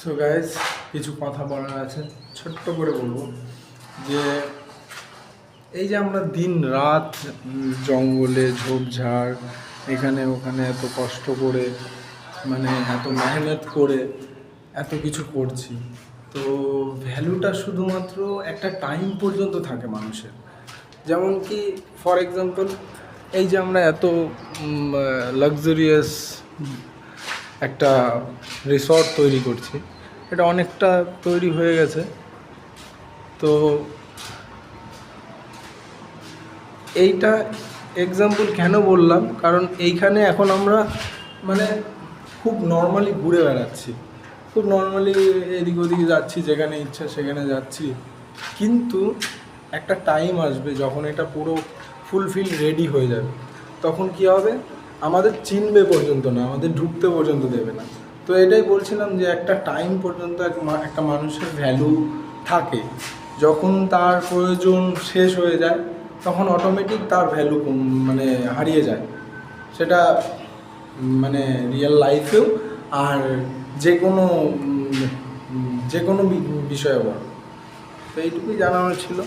So guys, কিছু কথা বলার আছে, ছোট্ট করে বলবো যে এই যে আমরা দিন রাত জঙ্গলে ঝোপঝাড় এখানে ওখানে এত কষ্ট করে মানে এত মেহনত করে এত কিছু করছি, তো ভ্যালুটা শুধুমাত্র একটা টাইম পর্যন্ত থাকে মানুষের। যেমন কি ফর এক্সাম্পল, এই যে আমরা এত লাক্সারিয়াস একটা রিসর্ট তৈরি করছি, এটা অনেকটা তৈরি হয়ে গেছে। তো এইটা এক্সাম্পল কেন বললাম, কারণ এইখানে এখন আমরা মানে খুব নর্মালি ঘুরে বেড়াচ্ছি, খুব নর্মালি এদিক ওদিকে যাচ্ছি, যেখানে ইচ্ছা সেখানে যাচ্ছি। কিন্তু একটা টাইম আসবে যখন এটা পুরো ফুলফিল রেডি হয়ে যাবে, তখন কি হবে, আমাদের চিনবে পর্যন্ত না, আমাদের ঢুকতে পর্যন্ত দেবে না। তো এটাই বলছিলাম যে একটা টাইম পর্যন্ত একটা মানুষের ভ্যালু থাকে, যখন তার প্রয়োজন শেষ হয়ে যায় তখন অটোমেটিক তার ভ্যালু মানে হারিয়ে যায়। সেটা মানে রিয়েল লাইফেও আর যে কোনো বিষয়ে বলো। তো এইটুকুই জানানো ছিল।